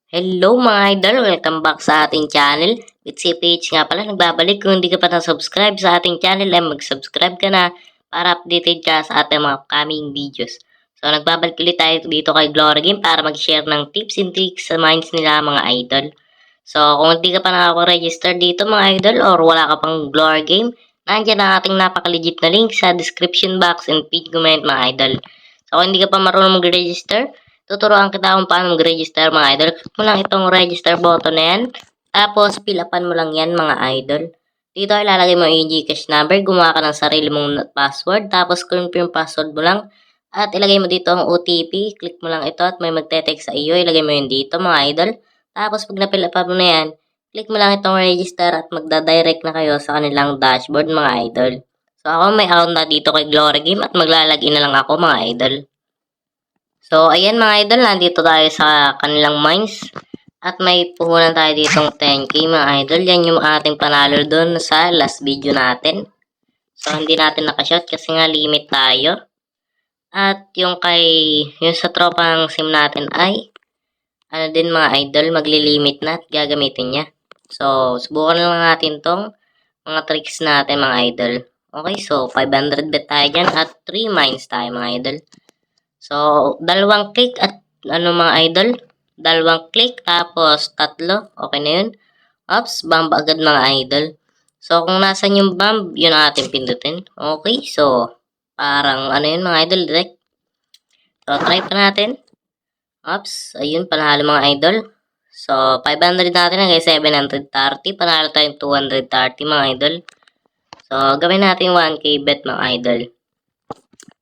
Hello mga idol! Welcome back sa ating channel. With CPH nga pala, nagbabalik. Kung hindi ka pa na-subscribe sa ating channel, ay mag-subscribe ka na para updated ka sa ating mga upcoming videos. So, nagbabalik ulit tayo dito kay Glory Game para mag-share ng tips and tricks sa minds nila mga idol. So, kung hindi ka pa nakaka-register dito mga idol or wala ka pang Glory Game, nandiyan ang ating napaka-legit na link sa description box and pinned comment mga idol. So, kung hindi ka pa marunong mag-register, tuturuan kita kung paano mag-register mga idol. Click mo lang itong register button na yan. Tapos, fill-upan mo lang yan mga idol. Dito ilalagay mo yung Gcash number. Gumawa ka ng sarili mong password. Tapos, confirm password mo lang. At ilagay mo dito ang OTP. Click mo lang ito at may magte-text sa iyo. Ilagay mo yun dito mga idol. Tapos, pag na-fill-upan mo na yan, click mo lang itong register at magda-direct na kayo sa kanilang dashboard mga idol. So, ako may account na dito kay Glory Game at maglalagin na lang ako mga idol. So, ayan mga idol, nandito tayo sa kanilang mines. At may puhunan tayo ditong 10k mga idol. Yan yung ating panalo doon sa last video natin. So, hindi natin nakashot kasi nga limit tayo. At yung sa tropang sim natin ay, ano din mga idol, maglilimit na at gagamitin niya. So, subukan lang natin tong mga tricks natin mga idol. Okay, so 500 bet tayo dyan at 3 mines tayo mga idol. So, dalawang click at mga idol, dalawang click tapos tatlo, okay na yun. Ops, bomb agad mga idol. So, kung nasan yung bomb, yun ang ating pindutin. Okay, so, parang yun mga idol, direct. So, try pa natin. Ops, ayun, panalo mga idol. So, 500 natin hanggang 730, panalo tayong 230 mga idol. So, gawin natin 1k bet mga idol.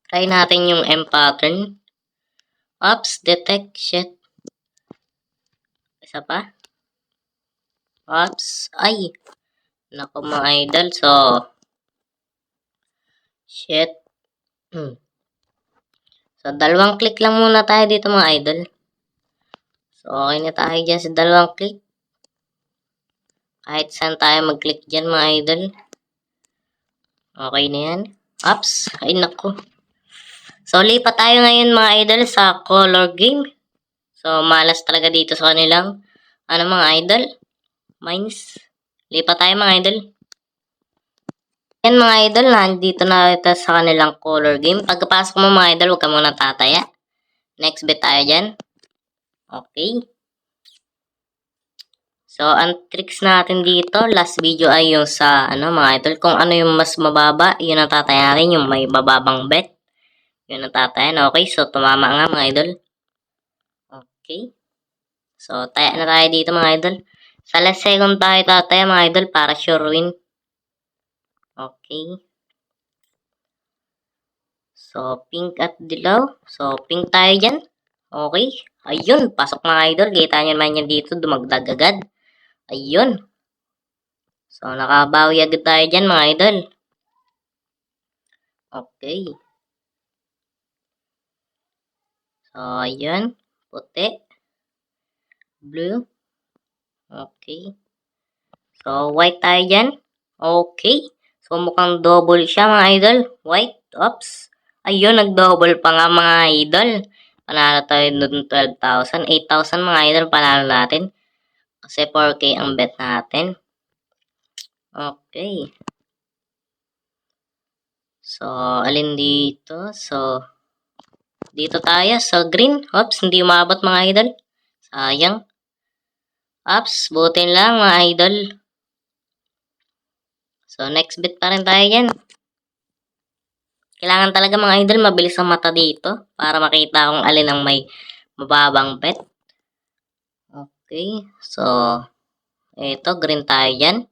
Try natin yung M pattern. Ops, detect, shit. Isa pa. Ops, ay. Naku mga idol, so. Shit. So, dalawang click lang muna tayo dito mga idol. So, okay na tayo dyan sa dalawang click. Kahit saan tayo mag-click dyan mga idol. Okay na yan. Ops, ay naku. So, lipat tayo ngayon mga idol sa color game. So, malas talaga dito sa kanilang, mga idol? Mines. Lipat tayo mga idol. Yan mga idol, nandito na ito sa kanilang color game. Pagkapasok mo mga idol, huwag ka muna tataya. Next bet tayo dyan. Okay. So, ang tricks natin dito, last video ay yung sa, mga idol, kung ano yung mas mababa, yun ang tatayarin, yung may bababang bet. Yun ang tatayan. Okay, so tumama nga mga idol. Okay. So, taya na tayo dito mga idol. Sa last second tayo tataya mga idol para sure win. Okay. So, pink at dilaw. So, pink tayo dyan. Okay. Ayun, pasok mga idol. Kita nyo naman yan dito, dumagdag agad. Ayun. So, nakabawi agad tayo dyan mga idol. Okay. So, ayun. Puti. Blue. Okay. So, white tayo dyan. Okay. So, mukhang double siya mga idol. White. Oops. Ayun, nag-double pa nga mga idol. Panalo tayo dun 12,000. 8,000 mga idol panalo natin. Kasi 4K ang bet natin. Okay. So, alin dito? So, dito tayo sa green. Oops, hindi umabot mga idol. Sayang. Oops, butin lang mga idol. So, next bet pa rin tayo yan. Kailangan talaga mga idol, mabilis ang mata dito para makita kung alin ang may mababang bet. Okay, so, ito, green tayo dyan.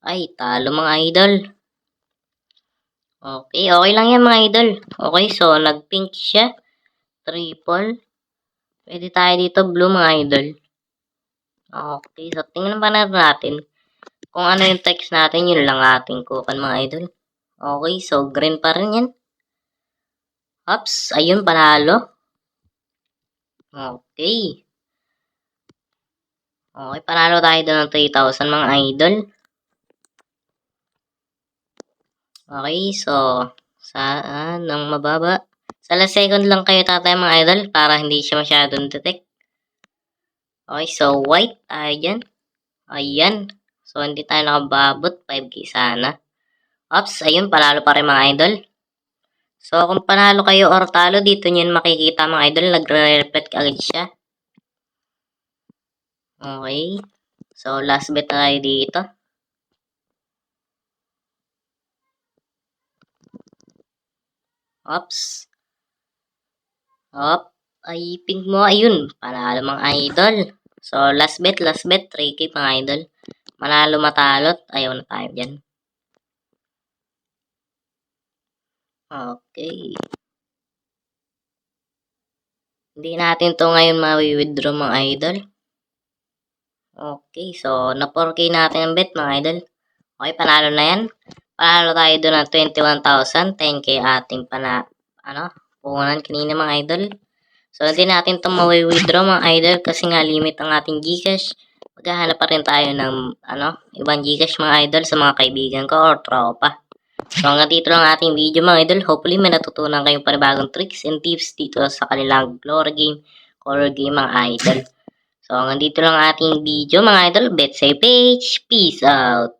Ay, talo mga idol. Okay, okay lang yan mga idol. Okay, so, nag-pink siya. Triple. Pwede tayo dito, blue mga idol. Okay, so, tingnan pa natin. Kung ano yung text natin, yun lang ating kukan mga idol. Okay, so, green pa rin yan. Oops, ayun, panalo. Okay. Okay, panalo tayo doon ng 3,000 mga idol. Okay, so, saan ang mababa? Sa last second lang kayo tatay mga idol para hindi siya masyadong detect. Okay, so white tayo dyan. Ayan. So, hindi tayo nakababot. 5k sana. Ops, ayun, panalo pa rin mga idol. So, kung panalo kayo or talo, dito nyo makikita mga idol, nagre-reflect agad siya. Okay. So, last bet tayo dito. Ops. Op. Ay, pink mo. Ayun. Panalo mga idol. So, last bet. 3k mga idol. Manalo matalot. Ayaw na tayo dyan. Okay. Hindi natin to ngayon ma-withdraw mga idol. Okay. So, na 4k natin ang bet mga idol. Okay, panalo na yan. Panalo tayo doon ng 21,000. 10k ating puhunan kanina mga idol. So, hindi natin ito ma-withdraw mga idol kasi nga limit ang ating Gcash. Maghahanap pa rin tayo ng ibang Gcash mga idol sa mga kaibigan ko or tropa. So, hanggang dito lang ating video mga idol. Hopefully, may natutunan kayong panibagong tricks and tips dito sa kanilang Glory Game, Color Game mga idol. So, hanggang dito lang ating video mga idol. Bet safe page. Peace out.